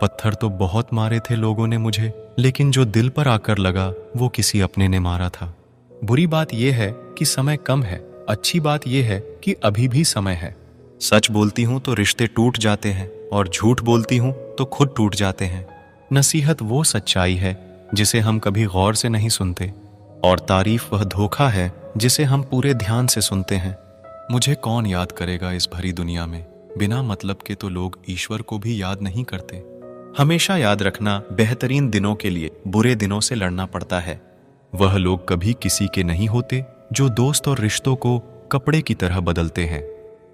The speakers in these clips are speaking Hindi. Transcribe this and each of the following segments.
पत्थर तो बहुत मारे थे लोगों ने मुझे, लेकिन जो दिल पर आकर लगा वो किसी अपने ने मारा था। बुरी बात यह है कि समय कम है, अच्छी बात यह है कि अभी भी समय है। सच बोलती हूं तो रिश्ते टूट जाते हैं और झूठ बोलती हूं तो खुद टूट जाते हैं। नसीहत वो सच्चाई है जिसे हम कभी गौर से नहीं सुनते, और तारीफ वह धोखा है जिसे हम पूरे ध्यान से सुनते हैं। मुझे कौन याद करेगा इस भरी दुनिया में, बिना मतलब के तो लोग ईश्वर को भी याद नहीं करते। हमेशा याद रखना, बेहतरीन दिनों के लिए बुरे दिनों से लड़ना पड़ता है। वह लोग कभी किसी के नहीं होते जो दोस्त और रिश्तों को कपड़े की तरह बदलते हैं।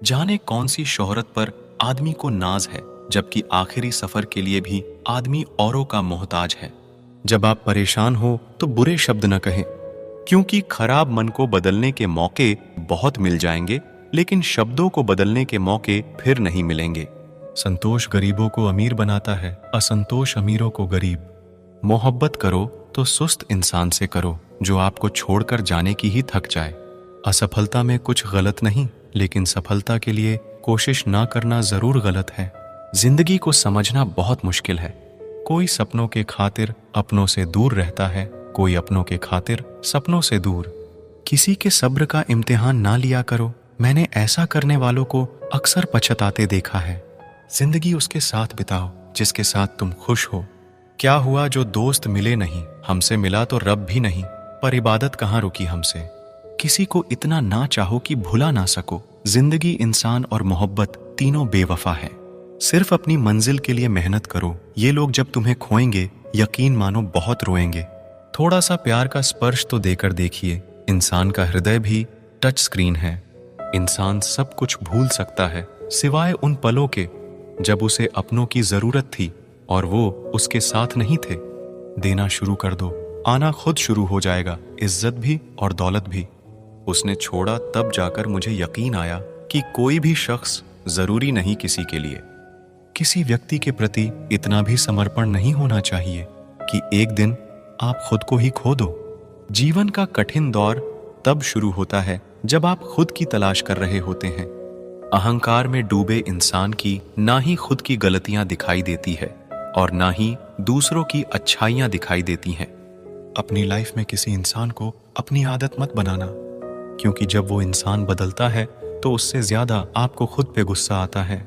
जाने कौन सी शोहरत पर आदमी को नाज है, जबकि आखिरी सफर के लिए भी आदमी औरों का मोहताज है। जब आप परेशान हो तो बुरे शब्द न कहें, क्योंकि खराब मन को बदलने के मौके बहुत मिल जाएंगे, लेकिन शब्दों को बदलने के मौके फिर नहीं मिलेंगे। संतोष गरीबों को अमीर बनाता है, असंतोष अमीरों को गरीब। मोहब्बत करो तो सुस्त इंसान से करो जो आपको छोड़कर जाने की ही थक जाए। असफलता में कुछ गलत नहीं, लेकिन सफलता के लिए कोशिश ना करना जरूर गलत है। जिंदगी को समझना बहुत मुश्किल है। कोई सपनों के खातिर अपनों से दूर रहता है, कोई अपनों के खातिर सपनों से दूर। किसी के सब्र का इम्तिहान ना लिया करो। मैंने ऐसा करने वालों को अक्सर पछताते देखा है। जिंदगी उसके साथ बिताओ जिसके साथ तुम खुश हो। क्या हुआ जो दोस्त मिले नहीं, हमसे मिला तो रब भी नहीं, पर इबादत कहाँ रुकी हमसे। किसी को इतना ना चाहो कि भुला ना सको। जिंदगी, इंसान और मोहब्बत तीनों बेवफा है। सिर्फ अपनी मंजिल के लिए मेहनत करो। ये लोग जब तुम्हें खोएंगे, यकीन मानो बहुत रोएंगे। थोड़ा सा प्यार का स्पर्श तो देकर देखिए। इंसान का हृदय भी टच स्क्रीन है। इंसान सब कुछ भूल सकता है सिवाय उन पलों के जब उसे अपनों की जरूरत थी और वो उसके साथ नहीं थे। देना शुरू कर दो, आना खुद शुरू हो जाएगा, इज्जत भी और दौलत भी। उसने छोड़ा तब जाकर मुझे यकीन आया कि कोई भी शख्स जरूरी नहीं किसी के लिए। किसी व्यक्ति के प्रति इतना भी समर्पण नहीं होना चाहिए कि एक दिन आप खुद को ही खो दो। जीवन का कठिन दौर तब शुरू होता है जब आप खुद की तलाश कर रहे होते हैं। अहंकार में डूबे इंसान की ना ही खुद की गलतियां दिखाई देती है और ना ही दूसरों की अच्छाइयां दिखाई देती हैं। अपनी लाइफ में किसी इंसान को अपनी आदत मत बनाना, क्योंकि जब वो इंसान बदलता है तो उससे ज्यादा आपको खुद पे गुस्सा आता है।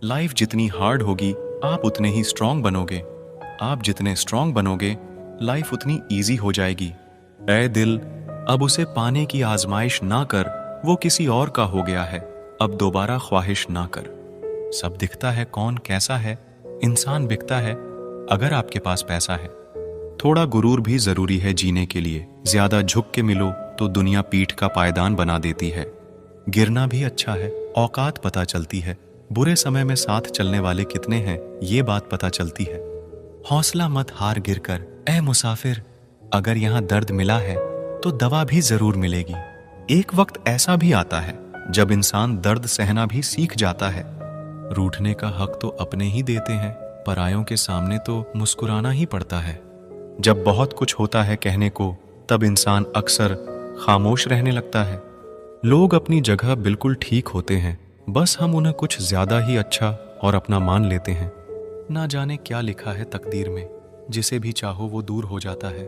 लाइफ जितनी हार्ड होगी आप उतने ही स्ट्रांग बनोगे। आप जितने स्ट्रांग बनोगे लाइफ उतनी ईजी हो जाएगी। ऐ दिल, अब उसे पाने की आजमाइश ना कर, वो किसी और का हो गया है, अब दोबारा ख्वाहिश ना कर। सब दिखता है कौन कैसा है, इंसान बिकता है अगर आपके पास पैसा है। थोड़ा गुरूर भी जरूरी है जीने के लिए। ज्यादा झुक के मिलो तो दुनिया पीठ का पायदान बना देती है। गिरना भी अच्छा है, औकात पता चलती है। बुरे समय में साथ चलने वाले कितने हैं ये बात पता चलती है। हौसला मत हार गिरकर, ऐ मुसाफिर, अगर यहाँ दर्द मिला है तो दवा भी जरूर मिलेगी। एक वक्त ऐसा भी आता है जब इंसान दर्द सहना भी सीख जाता है। रूठने का हक तो अपने ही देते हैं, परायों के सामने तो मुस्कुराना ही पड़ता है। जब बहुत कुछ होता है कहने को, तब इंसान अक्सर खामोश रहने लगता है। लोग अपनी जगह बिल्कुल ठीक होते हैं, बस हम उन्हें कुछ ज्यादा ही अच्छा और अपना मान लेते हैं। ना जाने क्या लिखा है तकदीर में, जिसे भी चाहो वो दूर हो जाता है।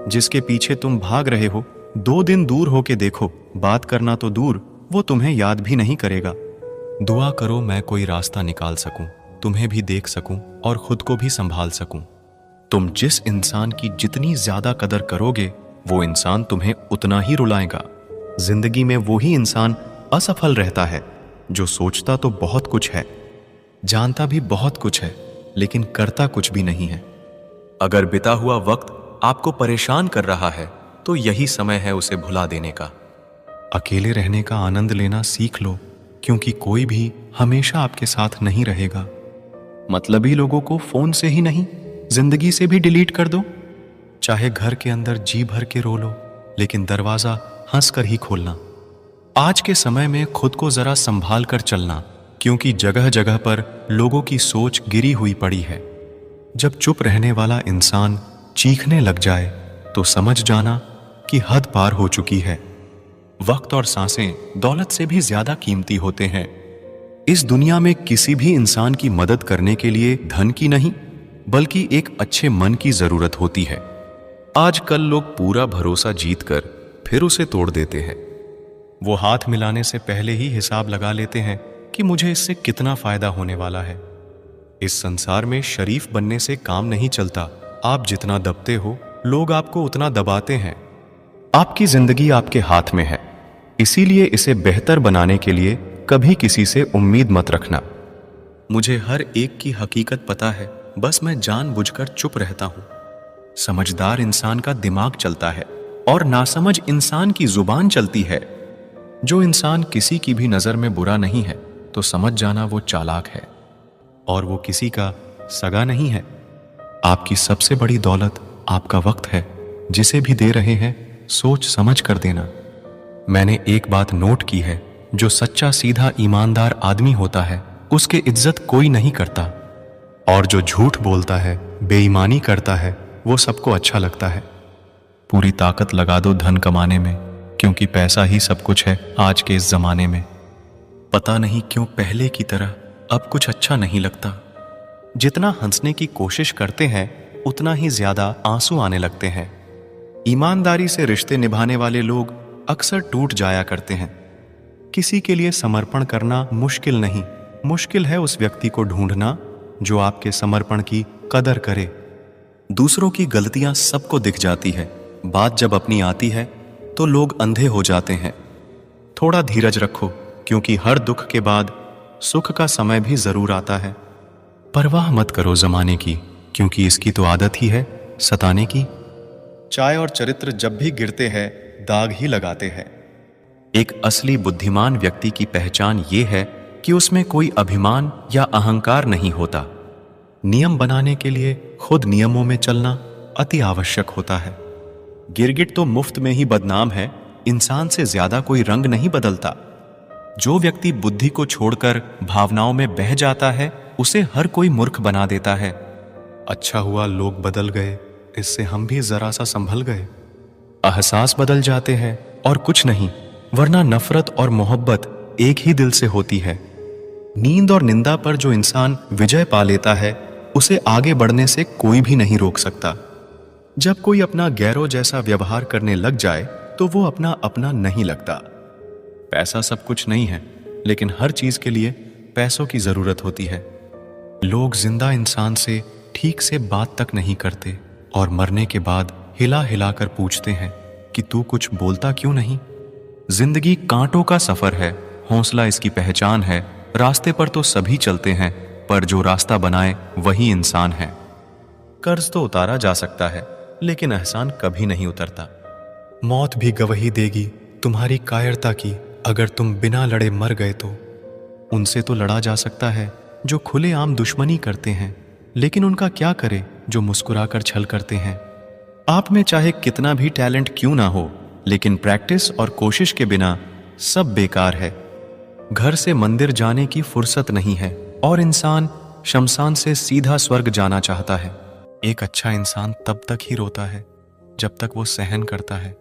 जिसके पीछे तुम भाग रहे हो 2 दिन दूर होके देखो, बात करना तो दूर, वो तुम्हें याद भी नहीं करेगा। दुआ करो मैं कोई रास्ता निकाल सकूं, तुम्हें भी देख सकूं और खुद को भी संभाल सकूं। तुम जिस इंसान की जितनी ज्यादा कदर करोगे, वो इंसान तुम्हें उतना ही रुलाएगा। जिंदगी में वो ही इंसान असफल रहता है जो सोचता तो बहुत कुछ है, जानता भी बहुत कुछ है, लेकिन करता कुछ भी नहीं है। अगर बिता हुआ वक्त आपको परेशान कर रहा है तो यही समय है उसे भुला देने का। अकेले रहने का आनंद लेना सीख लो, क्योंकि कोई भी हमेशा आपके साथ नहीं रहेगा। मतलबी लोगों को फोन से ही नहीं, जिंदगी से भी डिलीट कर दो। चाहे घर के अंदर जी भर के रो लो, लेकिन दरवाजा हंस कर ही खोलना। आज के समय में खुद को जरा संभाल कर चलना, क्योंकि जगह जगह पर लोगों की सोच गिरी हुई पड़ी है। जब चुप रहने वाला इंसान चीखने लग जाए तो समझ जाना कि हद पार हो चुकी है। वक्त और सांसें दौलत से भी ज्यादा कीमती होते हैं। इस दुनिया में किसी भी इंसान की मदद करने के लिए धन की नहीं, बल्कि एक अच्छे मन की जरूरत होती है। आजकल लोग पूरा भरोसा जीतकर फिर उसे तोड़ देते हैं। वो हाथ मिलाने से पहले ही हिसाब लगा लेते हैं कि मुझे इससे कितना फायदा होने वाला है। इस संसार में शरीफ बनने से काम नहीं चलता। आप जितना दबते हो, लोग आपको उतना दबाते हैं। आपकी जिंदगी आपके हाथ में है, इसीलिए इसे बेहतर बनाने के लिए कभी किसी से उम्मीद मत रखना। मुझे हर एक की हकीकत पता है, बस मैं जानबूझकर चुप रहता हूं। समझदार इंसान का दिमाग चलता है और नासमझ इंसान की जुबान चलती है। जो इंसान किसी की भी नजर में बुरा नहीं है तो समझ जाना वो चालाक है, और वो किसी का सगा नहीं है। आपकी सबसे बड़ी दौलत आपका वक्त है। जिसे भी दे रहे हैं सोच समझ कर देना। मैंने एक बात नोट की है, जो सच्चा सीधा ईमानदार आदमी होता है उसकी इज्जत कोई नहीं करता, और जो झूठ बोलता है, बेईमानी करता है, वो सबको अच्छा लगता है। पूरी ताकत लगा दो धन कमाने में, क्योंकि पैसा ही सब कुछ है आज के इस जमाने में। पता नहीं क्यों पहले की तरह अब कुछ अच्छा नहीं लगता। जितना हंसने की कोशिश करते हैं उतना ही ज्यादा आंसू आने लगते हैं। ईमानदारी से रिश्ते निभाने वाले लोग अक्सर टूट जाया करते हैं। किसी के लिए समर्पण करना मुश्किल नहीं, मुश्किल है उस व्यक्ति को ढूंढना जो आपके समर्पण की कदर करे। दूसरों की गलतियां सबको दिख जाती है, बात जब अपनी आती है तो लोग अंधे हो जाते हैं। थोड़ा धीरज रखो, क्योंकि हर दुख के बाद सुख का समय भी जरूर आता है। परवाह मत करो जमाने की, क्योंकि इसकी तो आदत ही है सताने की। चाय और चरित्र जब भी गिरते हैं दाग ही लगाते हैं। एक असली बुद्धिमान व्यक्ति की पहचान ये है कि उसमें कोई अभिमान या अहंकार नहीं होता। नियम बनाने के लिए खुद नियमों में चलना अति आवश्यक होता है। गिरगिट तो मुफ्त में ही बदनाम है, इंसान से ज्यादा कोई रंग नहीं बदलता। जो व्यक्ति बुद्धि को छोड़कर भावनाओं में बह जाता है उसे हर कोई मूर्ख बना देता है। अच्छा हुआ लोग बदल गए, इससे हम भी जरा सा संभल गए। एहसास बदल जाते हैं और कुछ नहीं, वरना नफरत और मोहब्बत एक ही दिल से होती है। नींद और निंदा पर जो इंसान विजय पा लेता है उसे आगे बढ़ने से कोई भी नहीं रोक सकता। जब कोई अपना गैरों जैसा व्यवहार करने लग जाए तो वो अपना अपना नहीं लगता। पैसा सब कुछ नहीं है, लेकिन हर चीज के लिए पैसों की जरूरत होती है। लोग जिंदा इंसान से ठीक से बात तक नहीं करते और मरने के बाद हिला हिला कर पूछते हैं कि तू कुछ बोलता क्यों नहीं। जिंदगी कांटों का सफर है, हौसला इसकी पहचान है। रास्ते पर तो सभी चलते हैं, पर जो रास्ता बनाए वही इंसान है। कर्ज तो उतारा जा सकता है, लेकिन एहसान कभी नहीं उतरता। मौत भी गवाही देगी तुम्हारी कायरता की, अगर तुम बिना लड़े मर गए तो। उनसे तो लड़ा जा सकता है जो खुलेआम दुश्मनी करते हैं, लेकिन उनका क्या करे जो मुस्कुराकर छल करते हैं। आप में चाहे कितना भी टैलेंट क्यों ना हो, लेकिन प्रैक्टिस और कोशिश के बिना सब बेकार है। घर से मंदिर जाने की फुर्सत नहीं है और इंसान शमशान से सीधा स्वर्ग जाना चाहता है। एक अच्छा इंसान तब तक ही रोता है जब तक वो सहन करता है।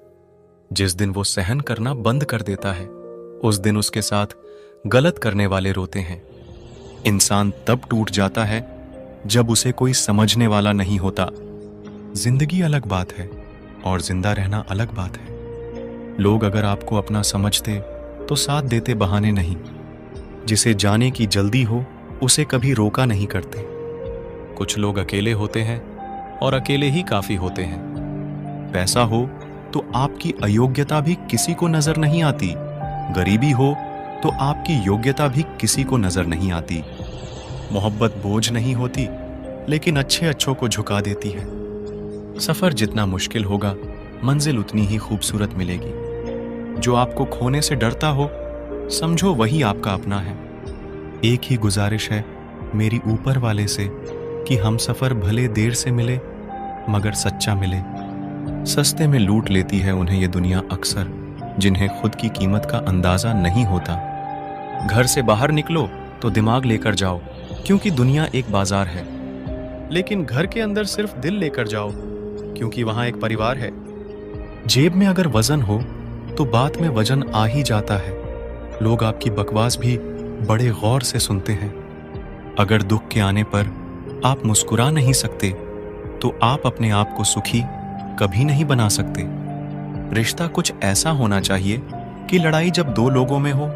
जिस दिन वो सहन करना बंद कर देता है उस दिन उसके साथ गलत करने वाले रोते हैं। इंसान तब टूट जाता है जब उसे कोई समझने वाला नहीं होता। जिंदगी अलग बात है और जिंदा रहना अलग बात है। लोग अगर आपको अपना समझते तो साथ देते बहाने नहीं। जिसे जाने की जल्दी हो उसे कभी रोका नहीं करते। कुछ लोग अकेले होते हैं और अकेले ही काफी होते हैं। पैसा हो तो आपकी अयोग्यता भी किसी को नजर नहीं आती। गरीबी हो तो आपकी योग्यता भी किसी को नजर नहीं आती। मोहब्बत बोझ नहीं होती, लेकिन अच्छे अच्छों को झुका देती है। सफर जितना मुश्किल होगा मंजिल उतनी ही खूबसूरत मिलेगी। जो आपको खोने से डरता हो समझो वही आपका अपना है। एक ही गुजारिश है मेरी ऊपर वाले से कि हम सफर भले देर से मिले मगर सच्चा मिले। सस्ते में लूट लेती है उन्हें ये दुनिया अक्सर, जिन्हें खुद की कीमत का अंदाजा नहीं होता। घर से बाहर निकलो तो दिमाग लेकर जाओ, क्योंकि दुनिया एक बाजार है। लेकिन घर के अंदर सिर्फ दिल लेकर जाओ, क्योंकि वहां एक परिवार है। जेब में अगर वजन हो तो बात में वजन आ ही जाता है। लोग आपकी बकवास भी बड़े गौर से सुनते हैं। अगर दुख के आने पर आप मुस्कुरा नहीं सकते तो आप अपने आप को सुखी कभी नहीं बना सकते। रिश्ता कुछ ऐसा होना चाहिए कि लड़ाई जब दो लोगों में हो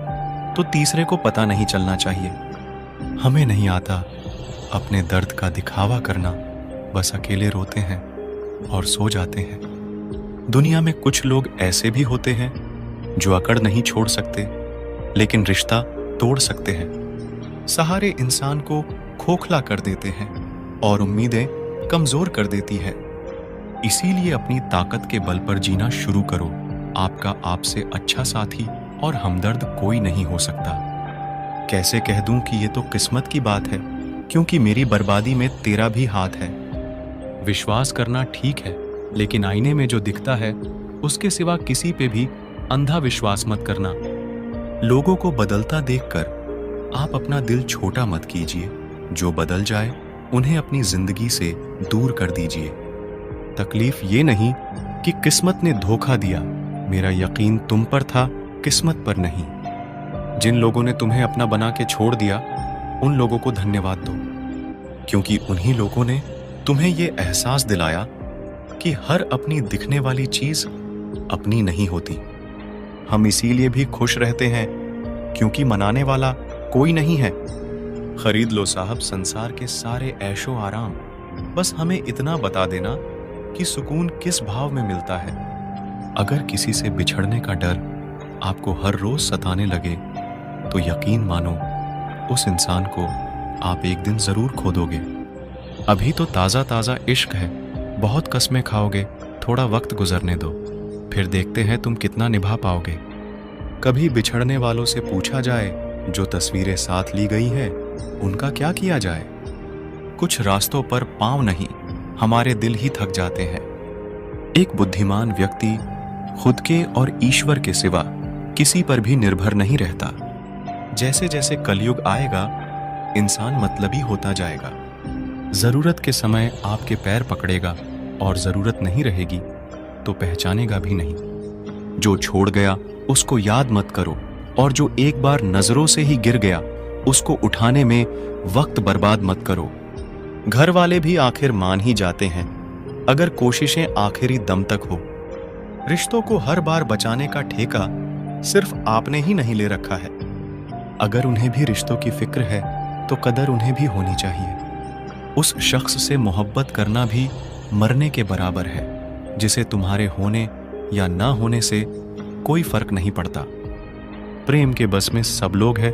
तो तीसरे को पता नहीं चलना चाहिए। हमें नहीं आता अपने दर्द का दिखावा करना, बस अकेले रोते हैं और सो जाते हैं। दुनिया में कुछ लोग ऐसे भी होते हैं जो अकड़ नहीं छोड़ सकते लेकिन रिश्ता तोड़ सकते हैं। सहारे इंसान को खोखला कर देते हैं और उम्मीदें कमजोर कर देती है। इसीलिए अपनी ताकत के बल पर जीना शुरू करो। आपका आपसे अच्छा साथी और हमदर्द कोई नहीं हो सकता। कैसे कह दूं कि ये तो किस्मत की बात है, क्योंकि मेरी बर्बादी में तेरा भी हाथ है। विश्वास करना ठीक है, लेकिन आईने में जो दिखता है उसके सिवा किसी पे भी अंधा विश्वास मत करना। लोगों को बदलता देखकर आप अपना दिल छोटा मत कीजिए। जो बदल जाए उन्हें अपनी जिंदगी से दूर कर दीजिए। तकलीफ ये नहीं कि किस्मत ने धोखा दिया, मेरा यकीन तुम पर था, किस्मत पर नहीं। जिन लोगों ने तुम्हें अपना बना के छोड़ दिया उन लोगों को धन्यवाद दो, क्योंकि उन्हीं लोगों ने तुम्हें ये एहसास दिलाया कि हर अपनी दिखने वाली चीज अपनी नहीं होती। हम इसीलिए भी खुश रहते हैं क्योंकि मनाने वाला कोई नहीं है। खरीद लो साहब संसार के सारे ऐशो आराम, बस हमें इतना बता देना कि सुकून किस भाव में मिलता है। अगर किसी से बिछड़ने का डर आपको हर रोज सताने लगे तो यकीन मानो उस इंसान को आप एक दिन जरूर खो दोगे। अभी तो ताज़ा ताज़ा इश्क है, बहुत कस्में खाओगे, थोड़ा वक्त गुजरने दो, फिर देखते हैं तुम कितना निभा पाओगे। कभी बिछड़ने वालों से पूछा जाए जो तस्वीरें साथ ली गई है उनका क्या किया जाए। कुछ रास्तों पर पांव नहीं, हमारे दिल ही थक जाते हैं। एक बुद्धिमान व्यक्ति खुद के और ईश्वर के सिवा किसी पर भी निर्भर नहीं रहता। जैसे जैसे कलयुग आएगा इंसान मतलबी होता जाएगा। जरूरत के समय आपके पैर पकड़ेगा और जरूरत नहीं रहेगी तो पहचानेगा भी नहीं। जो छोड़ गया उसको याद मत करो, और जो एक बार नजरों से ही गिर गया उसको उठाने में वक्त बर्बाद मत करो। घर वाले भी आखिर मान ही जाते हैं अगर कोशिशें आखिरी दम तक हो। रिश्तों को हर बार बचाने का ठेका सिर्फ आपने ही नहीं ले रखा है। अगर उन्हें भी रिश्तों की फिक्र है तो कदर उन्हें भी होनी चाहिए। उस शख्स से मोहब्बत करना भी मरने के बराबर है, जिसे तुम्हारे होने या ना होने से कोई फर्क नहीं पड़ता। प्रेम के बस में सब लोग हैं,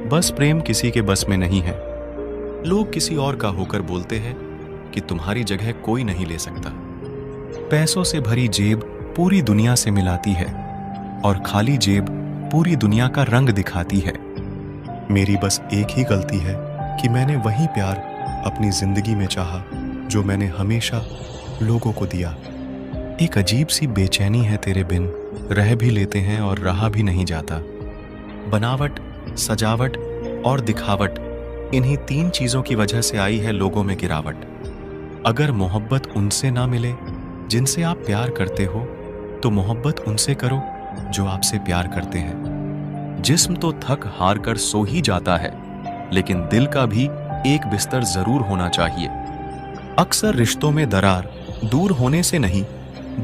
बस प्रेम किसी के बस में नहीं है। लोग किसी और का होकर बोलते हैं कि तुम्हारी जगह कोई नहीं ले सकता। पैसों से भरी जेब पूरी दुनिया से मिलाती है और खाली जेब पूरी दुनिया का रंग दिखाती है। मेरी बस एक ही गलती है कि मैंने वही प्यार अपनी जिंदगी में चाहा जो मैंने हमेशा लोगों को दिया। एक अजीब सी बेचैनी है तेरे बिन, रह भी लेते हैं और रहा भी नहीं जाता। बनावट, सजावट और दिखावट, इन्हीं तीन चीजों की वजह से आई है लोगों में गिरावट। अगर मोहब्बत उनसे ना मिले जिनसे आप प्यार करते हो तो मोहब्बत उनसे करो जो आपसे प्यार करते हैं। जिस्म तो थक हार कर सो ही जाता है, लेकिन दिल का भी एक बिस्तर जरूर होना चाहिए। अक्सर रिश्तों में दरार दूर होने से नहीं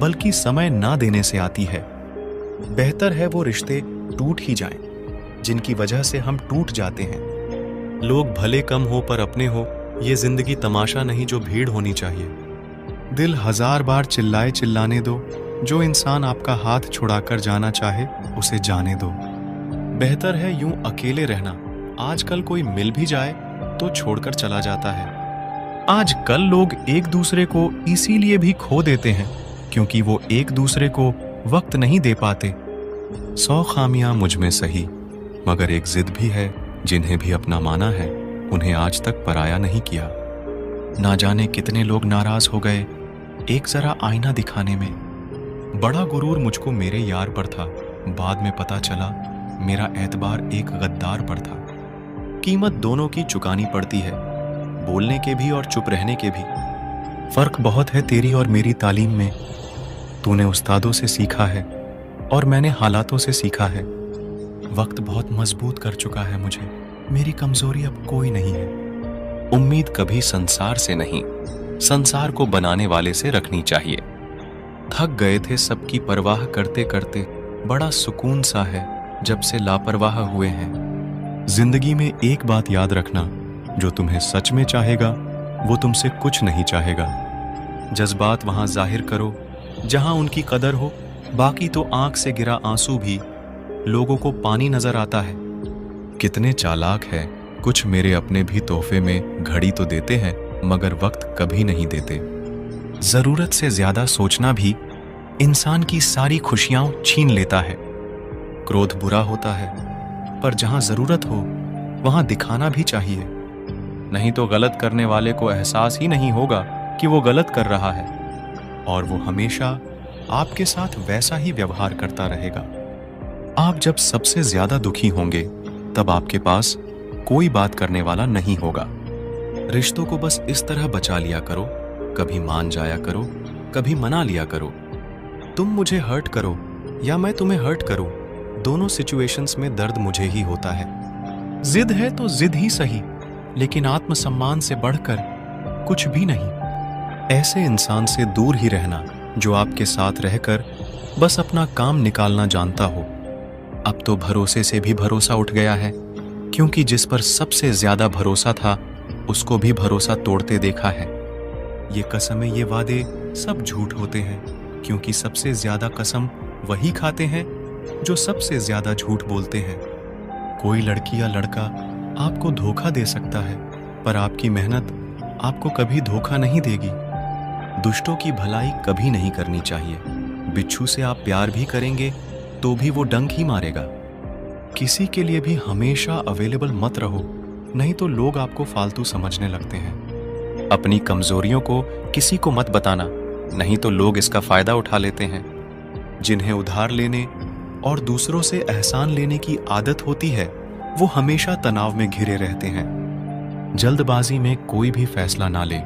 बल्कि समय ना देने से आती है। बेहतर है वो रिश्ते टूट ही जाएं जिनकी वजह से हम टूट जाते हैं। लोग भले कम हो पर अपने हो, ये जिंदगी तमाशा नहीं जो भीड़ होनी चाहिए। दिल हजार बार चिल्लाए चिल्लाने दो, जो इंसान आपका हाथ छुड़ाकर जाना चाहे उसे जाने दो। बेहतर है यूं अकेले रहना, आजकल कोई मिल भी जाए तो छोड़कर चला जाता है। आजकल लोग एक दूसरे को इसीलिए भी खो देते हैं क्योंकि वो एक दूसरे को वक्त नहीं दे पाते। 100 खामियां मुझ में सही, मगर एक जिद भी है, जिन्हें भी अपना माना है उन्हें आज तक पराया नहीं किया। ना जाने कितने लोग नाराज हो गए एक जरा आईना दिखाने में। बड़ा गुरूर मुझको मेरे यार पर था, बाद में पता चला मेरा एतबार एक गद्दार पर था। कीमत दोनों की चुकानी पड़ती है, बोलने के भी और चुप रहने के भी। फर्क बहुत है तेरी और मेरी तालीम में। तूने उस्तादों से सीखा है और मैंने हालातों से सीखा है। वक्त बहुत मजबूत कर चुका है मुझे, मेरी कमजोरी अब कोई नहीं है। उम्मीद कभी संसार से नहीं, संसार को बनाने वाले से रखनी चाहिए। थक गए थे सबकी परवाह करते करते, बड़ा सुकून सा है जब से लापरवाह हुए हैं। जिंदगी में एक बात याद रखना, जो तुम्हें सच में चाहेगा वो तुमसे कुछ नहीं चाहेगा। जज्बात वहां जाहिर करो जहां उनकी कदर हो, बाकी तो आंख से गिरा आंसू भी लोगों को पानी नजर आता है। कितने चालाक है, कुछ मेरे अपने भी तोहफे में घड़ी तो देते हैं मगर वक्त कभी नहीं देते। जरूरत से ज्यादा सोचना भी इंसान की सारी खुशियां छीन लेता है। क्रोध बुरा होता है, पर जहां जरूरत हो वहां दिखाना भी चाहिए, नहीं तो गलत करने वाले को एहसास ही नहीं होगा कि वो गलत कर रहा है, और वो हमेशा आपके साथ वैसा ही व्यवहार करता रहेगा। आप जब सबसे ज्यादा दुखी होंगे तब आपके पास कोई बात करने वाला नहीं होगा। रिश्तों को बस इस तरह बचा लिया करो, कभी मान जाया करो, कभी मना लिया करो। तुम मुझे हर्ट करो या मैं तुम्हें हर्ट करूं, दोनों सिचुएशंस में दर्द मुझे ही होता है। जिद है तो जिद ही सही, लेकिन आत्मसम्मान से बढ़कर कुछ भी नहीं। ऐसे इंसान से दूर ही रहना जो आपके साथ रहकर बस अपना काम निकालना जानता हो। अब तो भरोसे से भी भरोसा उठ गया है, क्योंकि जिस पर सबसे ज्यादा भरोसा था उसको भी भरोसा तोड़ते देखा है। ये कसमें, ये वादे सब झूठ होते हैं, क्योंकि सबसे ज्यादा कसम वही खाते हैं जो सबसे ज्यादा झूठ बोलते हैं। कोई लड़की या लड़का आपको धोखा दे सकता है, पर आपकी मेहनत आपको कभी धोखा नहीं देगी। दुष्टों की भलाई कभी नहीं करनी चाहिए। बिच्छू से आप प्यार भी करेंगे तो भी वो डंक ही मारेगा। किसी के लिए भी हमेशा अवेलेबल मत रहो, नहीं तो लोग आपको फालतू समझने लगते हैं। अपनी कमजोरियों को किसी को मत बताना, नहीं तो लोग इसका फायदा उठा लेते हैं। जिन्हें उधार लेने और दूसरों से एहसान लेने की आदत होती है, वो हमेशा तनाव में घिरे रहते हैं। जल्दबाजी में कोई भी फैसला ना ले,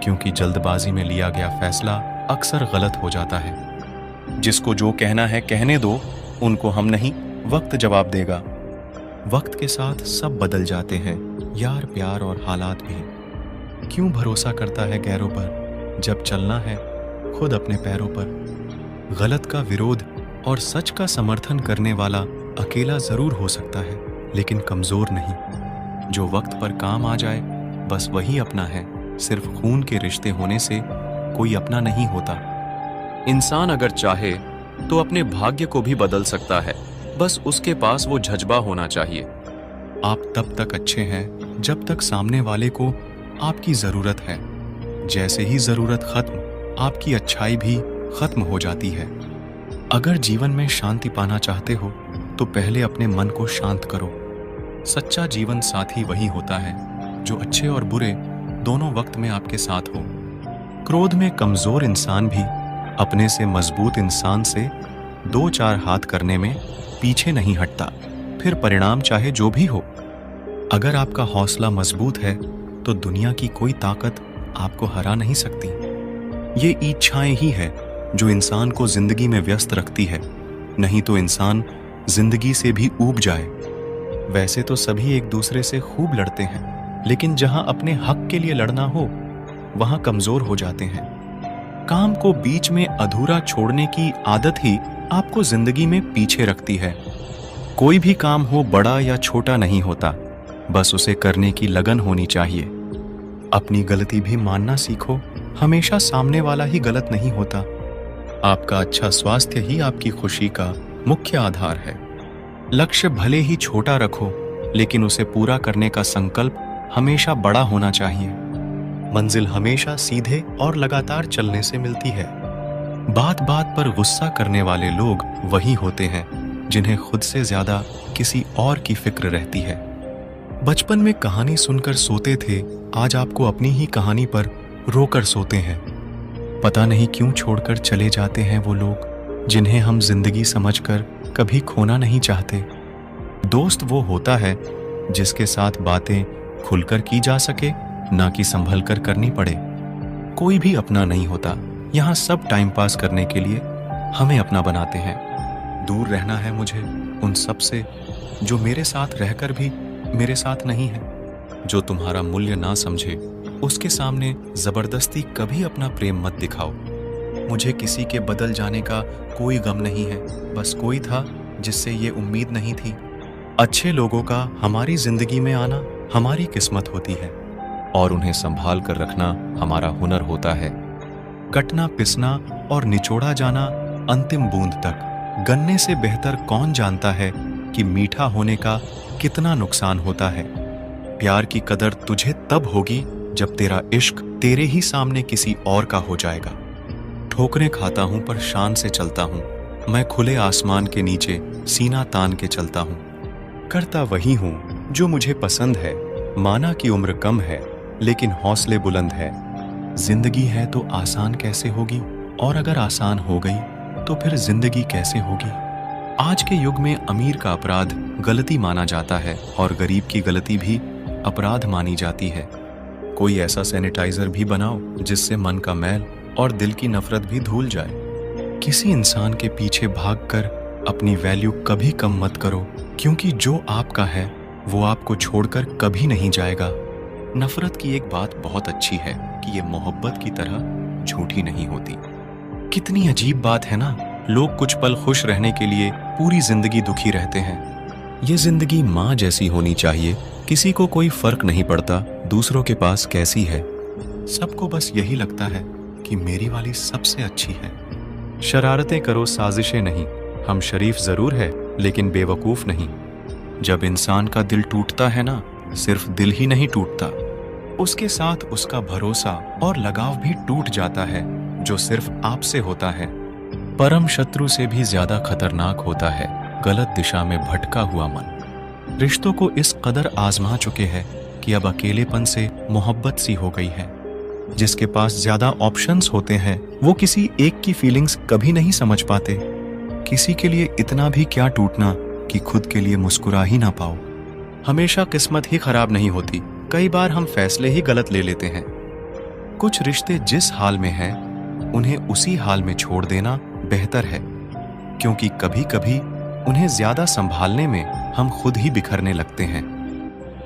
क्योंकि जल्दबाजी में लिया गया फैसला अक्सर गलत हो जाता है। जिसको जो कहना है कहने दो, उनको हम नहीं, वक्त जवाब देगा। वक्त के साथ सब बदल जाते हैं, यार, प्यार और हालात भी। क्यों भरोसा करता है गैरों पर, जब चलना है खुद अपने पैरों पर। गलत का विरोध और सच का समर्थन करने वाला अकेला जरूर हो सकता है, लेकिन कमजोर नहीं। जो वक्त पर काम आ जाए बस वही अपना है। सिर्फ खून के रिश्ते होने से कोई अपना नहीं होता। इंसान अगर चाहे तो अपने भाग्य को भी बदल सकता है, बस उसके पास वो जज्बा होना चाहिए। आप तब तक अच्छे हैं जब तक सामने वाले को आपकी जरूरत है। जैसे ही जरूरत खत्म, आपकी अच्छाई भी खत्म हो जाती है। अगर जीवन में शांति पाना चाहते हो तो पहले अपने मन को शांत करो। सच्चा जीवन साथी वही होता है जो अच्छे और बुरे दोनों वक्त में आपके साथ हो। क्रोध में कमजोर इंसान भी अपने से मजबूत इंसान से दो चार हाथ करने में पीछे नहीं हटता, फिर परिणाम चाहे जो भी हो। अगर आपका हौसला मजबूत है तो दुनिया की कोई ताकत आपको हरा नहीं सकती। ये इच्छाएं ही है जो इंसान को जिंदगी में व्यस्त रखती है, नहीं तो इंसान जिंदगी से भी ऊब जाए। वैसे तो सभी एक दूसरे से खूब लड़ते हैं, लेकिन जहां अपने हक के लिए लड़ना हो वहां कमजोर हो जाते हैं। काम को बीच में अधूरा छोड़ने की आदत ही आपको जिंदगी में पीछे रखती है। कोई भी काम हो, बड़ा या छोटा नहीं होता, बस उसे करने की लगन होनी चाहिए। अपनी गलती भी मानना सीखो, हमेशा सामने वाला ही गलत नहीं होता। आपका अच्छा स्वास्थ्य ही आपकी खुशी का मुख्य आधार है। लक्ष्य भले ही छोटा रखो, लेकिन उसे पूरा करने का संकल्प हमेशा बड़ा होना चाहिए। मंजिल हमेशा सीधे और लगातार चलने से मिलती है। बात बात पर गुस्सा करने वाले लोग वही होते हैं जिन्हें खुद से ज्यादा किसी और की फिक्र रहती है। बचपन में कहानी सुनकर सोते थे, आज आपको अपनी ही कहानी पर रोकर सोते हैं। पता नहीं क्यों छोड़कर चले जाते हैं वो लोग जिन्हें हम जिंदगी समझकर कभी खोना नहीं चाहते। दोस्त वो होता है जिसके साथ बातें खुलकर की जा सके, ना कि संभल कर करनी पड़े। कोई भी अपना नहीं होता, यहाँ सब टाइम पास करने के लिए हमें अपना बनाते हैं। दूर रहना है मुझे उन सब से जो मेरे साथ रहकर भी मेरे साथ नहीं है। जो तुम्हारा मूल्य ना समझे उसके सामने जबरदस्ती कभी अपना प्रेम मत दिखाओ। मुझे किसी के बदल जाने का कोई गम नहीं है, बस कोई था जिससे ये उम्मीद नहीं थी। अच्छे लोगों का हमारी जिंदगी में आना हमारी किस्मत होती है और उन्हें संभाल कर रखना हमारा हुनर होता है। कटना, पिसना और निचोड़ा जाना अंतिम बूंद तक। गन्ने से बेहतर कौन जानता है कि मीठा होने का कितना नुकसान होता है। प्यार की कदर तुझे तब होगी जब तेरा इश्क तेरे ही सामने किसी और का हो जाएगा। ठोकरें खाता हूं पर शान से चलता हूं, मैं खुले आसमान के नीचे सीना तान के चलता हूं। करता वही हूं जो मुझे पसंद है, माना कि उम्र कम है लेकिन हौसले बुलंद है। जिंदगी है तो आसान कैसे होगी, और अगर आसान हो गई तो फिर जिंदगी कैसे होगी। आज के युग में अमीर का अपराध गलती माना जाता है और गरीब की गलती भी अपराध मानी जाती है। कोई ऐसा सैनिटाइजर भी बनाओ जिससे मन का मैल और दिल की नफरत भी धुल जाए। किसी इंसान के पीछे भागकर अपनी वैल्यू कभी कम मत करो, क्योंकि जो आपका है वो आपको छोड़कर कभी नहीं जाएगा। नफरत की एक बात बहुत अच्छी है कि ये मोहब्बत की तरह झूठी नहीं होती। कितनी अजीब बात है ना, लोग कुछ पल खुश रहने के लिए पूरी जिंदगी दुखी रहते हैं। ये जिंदगी माँ जैसी होनी चाहिए, किसी को कोई फर्क नहीं पड़ता दूसरों के पास कैसी है। सबको बस यही लगता है कि मेरी वाली सबसे अच्छी है। शरारतें करो, साजिशें नहीं। हम शरीफ जरूर है लेकिन बेवकूफ नहीं। जब इंसान का दिल टूटता है ना, सिर्फ दिल ही नहीं टूटता, उसके साथ उसका भरोसा और लगाव भी टूट जाता है, जो सिर्फ आपसे होता है। परम शत्रु से भी ज्यादा खतरनाक होता है गलत दिशा में भटका हुआ मन। रिश्तों को इस कदर आजमा चुके हैं कि अब अकेलेपन से मोहब्बत सी हो गई है। जिसके पास ज्यादा ऑप्शंस होते हैं वो किसी एक की फीलिंग्स कभी नहीं समझ पाते। किसी के लिए इतना भी क्या टूटना कि खुद के लिए मुस्कुरा ही ना पाओ। हमेशा किस्मत ही खराब नहीं होती, कई बार हम फैसले ही गलत ले लेते हैं। कुछ रिश्ते जिस हाल में हैं उन्हें उसी हाल में छोड़ देना बेहतर है, क्योंकि कभी कभी उन्हें ज्यादा संभालने में हम खुद ही बिखरने लगते हैं।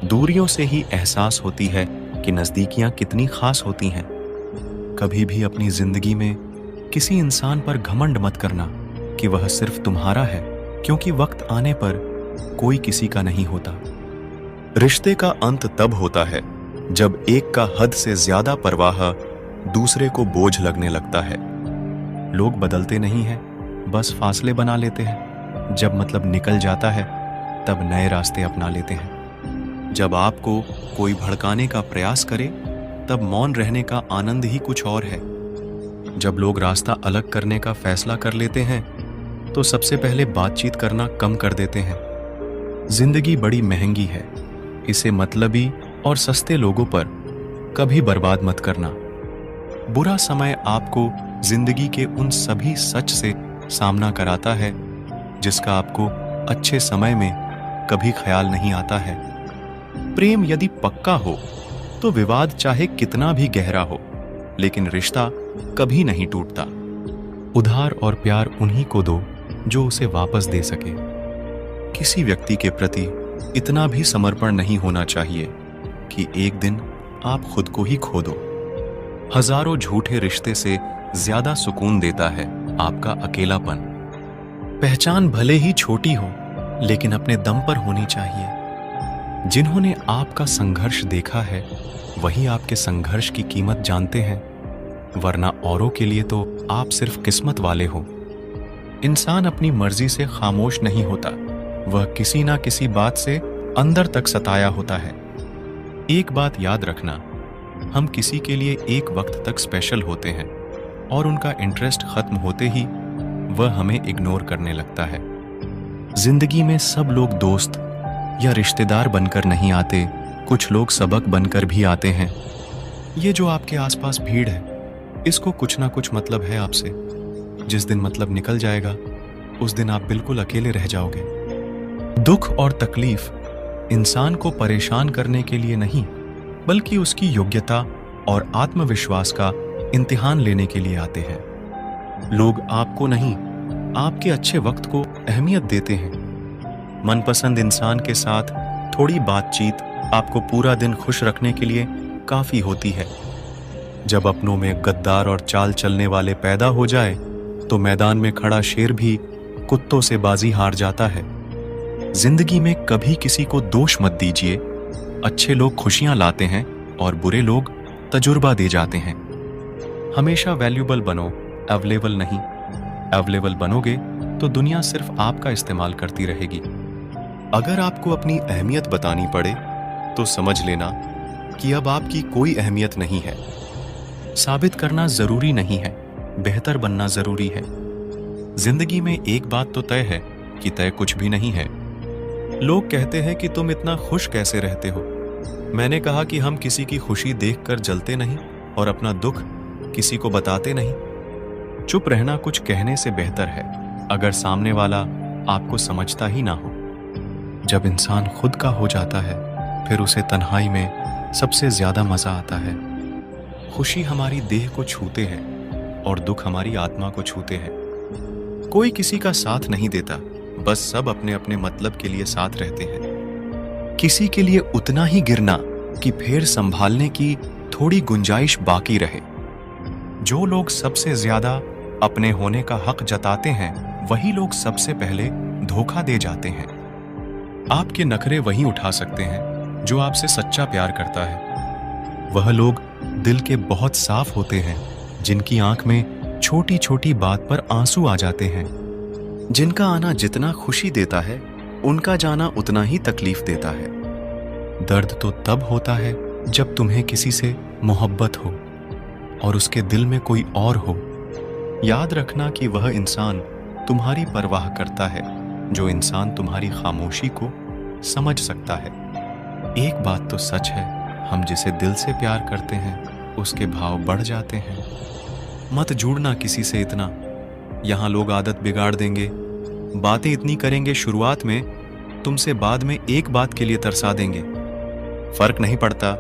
दूरियों से ही एहसास होती है कि नजदीकियां कितनी खास होती हैं। कभी भी अपनी जिंदगी में किसी इंसान पर घमंड मत करना कि वह सिर्फ तुम्हारा है, क्योंकि वक्त आने पर कोई किसी का नहीं होता। रिश्ते का अंत तब होता है जब एक का हद से ज्यादा परवाह दूसरे को बोझ लगने लगता है। लोग बदलते नहीं हैं, बस फासले बना लेते हैं। जब मतलब निकल जाता है तब नए रास्ते अपना लेते हैं। जब आपको कोई भड़काने का प्रयास करे तब मौन रहने का आनंद ही कुछ और है। जब लोग रास्ता अलग करने का फैसला कर लेते हैं तो सबसे पहले बातचीत करना कम कर देते हैं। जिंदगी बड़ी महंगी है, इसे मतलबी और सस्ते लोगों पर कभी बर्बाद मत करना। बुरा समय आपको जिंदगी के उन सभी सच से सामना कराता है जिसका आपको अच्छे समय में कभी ख्याल नहीं आता है। प्रेम यदि पक्का हो तो विवाद चाहे कितना भी गहरा हो, लेकिन रिश्ता कभी नहीं टूटता। उधार और प्यार उन्हीं को दो जो उसे वापस दे सके। किसी व्यक्ति के प्रति इतना भी समर्पण नहीं होना चाहिए कि एक दिन आप खुद को ही खो दो। हजारों झूठे रिश्ते से ज्यादा सुकून देता है आपका अकेलापन। पहचान भले ही छोटी हो लेकिन अपने दम पर होनी चाहिए। जिन्होंने आपका संघर्ष देखा है वही आपके संघर्ष की कीमत जानते हैं, वरना औरों के लिए तो आप सिर्फ किस्मत वाले हो। इंसान अपनी मर्जी से खामोश नहीं होता, वह किसी ना किसी बात से अंदर तक सताया होता है। एक बात याद रखना, हम किसी के लिए एक वक्त तक स्पेशल होते हैं और उनका इंटरेस्ट खत्म होते ही वह हमें इग्नोर करने लगता है। जिंदगी में सब लोग दोस्त या रिश्तेदार बनकर नहीं आते, कुछ लोग सबक बनकर भी आते हैं। ये जो आपके आसपास भीड़ है, इसको कुछ ना कुछ मतलब है आपसे। जिस दिन मतलब निकल जाएगा उस दिन आप बिल्कुल अकेले रह जाओगे। दुख और तकलीफ इंसान को परेशान करने के लिए नहीं, बल्कि उसकी योग्यता और आत्मविश्वास का इम्तिहान लेने के लिए आते हैं। लोग आपको नहीं, आपके अच्छे वक्त को अहमियत देते हैं। मनपसंद इंसान के साथ थोड़ी बातचीत आपको पूरा दिन खुश रखने के लिए काफी होती है। जब अपनों में गद्दार और चाल चलने वाले पैदा हो जाए तो मैदान में खड़ा शेर भी कुत्तों से बाजी हार जाता है। जिंदगी में कभी किसी को दोष मत दीजिए। अच्छे लोग खुशियां लाते हैं और बुरे लोग तजुर्बा दे जाते हैं। हमेशा वैल्यूबल बनो, अवेलेबल नहीं। अवेलेबल बनोगे तो दुनिया सिर्फ आपका इस्तेमाल करती रहेगी। अगर आपको अपनी अहमियत बतानी पड़े तो समझ लेना कि अब आपकी कोई अहमियत नहीं है। साबित करना जरूरी नहीं है, बेहतर बनना जरूरी है। जिंदगी में एक बात तो तय है कि तय कुछ भी नहीं है। लोग कहते हैं कि तुम इतना खुश कैसे रहते हो। मैंने कहा कि हम किसी की खुशी देखकर जलते नहीं और अपना दुख किसी को बताते नहीं। चुप रहना कुछ कहने से बेहतर है अगर सामने वाला आपको समझता ही ना हो। जब इंसान खुद का हो जाता है फिर उसे तन्हाई में सबसे ज्यादा मजा आता है। खुशी हमारी देह को छूते हैं और दुख हमारी आत्मा को छूते हैं। कोई किसी का साथ नहीं देता, बस सब अपने अपने मतलब के लिए साथ रहते हैं। किसी के लिए उतना ही गिरना कि फिर संभालने की थोड़ी गुंजाइश बाकी रहे। जो लोग सबसे ज्यादा अपने होने का हक जताते हैं वही लोग सबसे पहले धोखा दे जाते हैं। आपके नखरे वही उठा सकते हैं जो आपसे सच्चा प्यार करता है। वह लोग दिल के बहुत साफ होते हैं जिनकी आंख में छोटी छोटी बात पर आंसू आ जाते हैं। जिनका आना जितना खुशी देता है उनका जाना उतना ही तकलीफ देता है। दर्द तो तब होता है जब तुम्हें किसी से मोहब्बत हो और उसके दिल में कोई और हो। याद रखना कि वह इंसान तुम्हारी परवाह करता है जो इंसान तुम्हारी खामोशी को समझ सकता है। एक बात तो सच है, हम जिसे दिल से प्यार करते हैं उसके भाव बढ़ जाते हैं। मत जुड़ना किसी से इतना, यहां लोग आदत बिगाड़ देंगे। बातें इतनी करेंगे शुरुआत में, तुमसे बाद में एक बात के लिए तरसा देंगे। फर्क नहीं पड़ता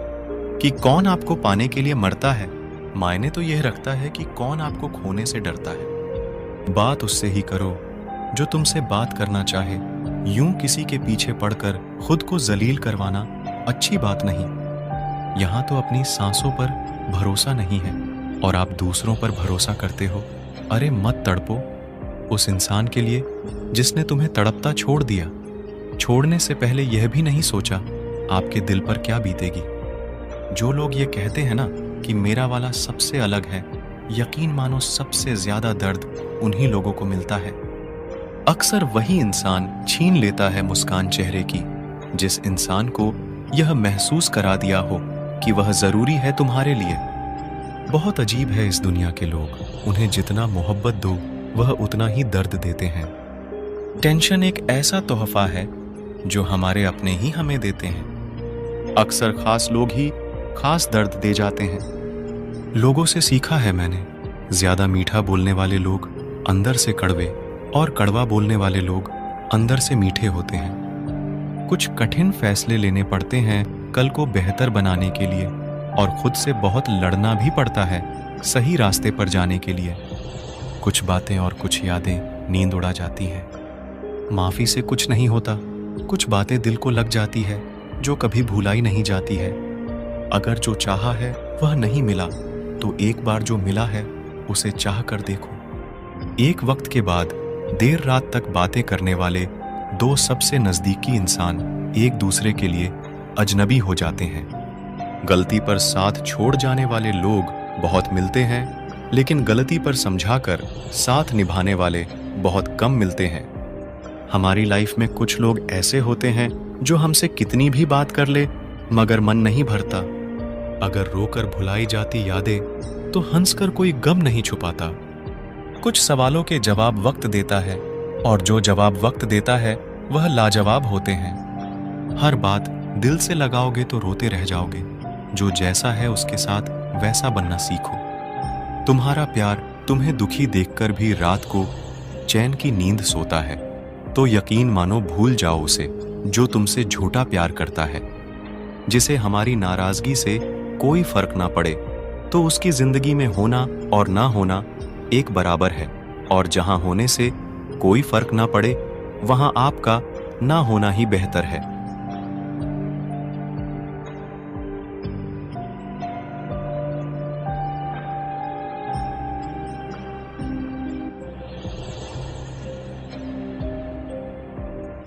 कि कौन आपको पाने के लिए मरता है, मायने तो यह रखता है कि कौन आपको खोने से डरता है। बात उससे ही करो जो तुमसे बात करना चाहे। यूं किसी के पीछे पड़कर खुद को जलील करवाना अच्छी बात नहीं। यहां तो अपनी सांसों पर भरोसा नहीं है और आप दूसरों पर भरोसा करते हो। अरे मत तड़पो उस इंसान के लिए जिसने तुम्हें तड़पता छोड़ दिया। छोड़ने से पहले यह भी नहीं सोचा आपके दिल पर क्या बीतेगी। जो लोग ये कहते हैं ना कि मेरा वाला सबसे अलग है, यकीन मानो सबसे ज्यादा दर्द उन्हीं लोगों को मिलता है। अक्सर वही इंसान छीन लेता है मुस्कान चेहरे की जिस इंसान को यह महसूस करा दिया हो कि वह जरूरी है तुम्हारे लिए। बहुत अजीब है इस दुनिया के लोग, उन्हें जितना मोहब्बत दो वह उतना ही दर्द देते हैं। टेंशन एक ऐसा तोहफा है जो हमारे अपने ही हमें देते हैं। अक्सर खास लोग ही खास दर्द दे जाते हैं। लोगों से सीखा है मैंने, ज्यादा मीठा बोलने वाले लोग अंदर से कड़वे और कड़वा बोलने वाले लोग अंदर से मीठे होते हैं। कुछ कठिन फैसले लेने पड़ते हैं कल को बेहतर बनाने के लिए, और खुद से बहुत लड़ना भी पड़ता है सही रास्ते पर जाने के लिए। कुछ बातें और कुछ यादें नींद उड़ा जाती हैं। माफी से कुछ नहीं होता, कुछ बातें दिल को लग जाती है जो कभी भुलाई नहीं जाती है। अगर जो चाहा है वह नहीं मिला तो एक बार जो मिला है उसे चाह कर देखो। एक वक्त के बाद देर रात तक बातें करने वाले दो सबसे नजदीकी इंसान एक दूसरे के लिए अजनबी हो जाते हैं। गलती पर साथ छोड़ जाने वाले लोग बहुत मिलते हैं, लेकिन गलती पर समझाकर साथ निभाने वाले बहुत कम मिलते हैं। हमारी लाइफ में कुछ लोग ऐसे होते हैं जो हमसे कितनी भी बात कर ले मगर मन नहीं भरता। अगर रोकर भुलाई जाती यादें तो हंसकर कोई गम नहीं छुपाता। कुछ सवालों के जवाब वक्त देता है और जो जवाब वक्त देता है वह लाजवाब होते हैं। हर बात दिल से लगाओगे तो रोते रह जाओगे। जो जैसा है उसके साथ वैसा बनना सीखो। तुम्हारा प्यार तुम्हें दुखी देखकर भी रात को चैन की नींद सोता है तो यकीन मानो भूल जाओ उसे जो तुमसे झूठा प्यार करता है। जिसे हमारी नाराजगी से कोई फर्क ना पड़े तो उसकी जिंदगी में होना और ना होना एक बराबर है, और जहां होने से कोई फर्क ना पड़े वहां आपका ना होना ही बेहतर है।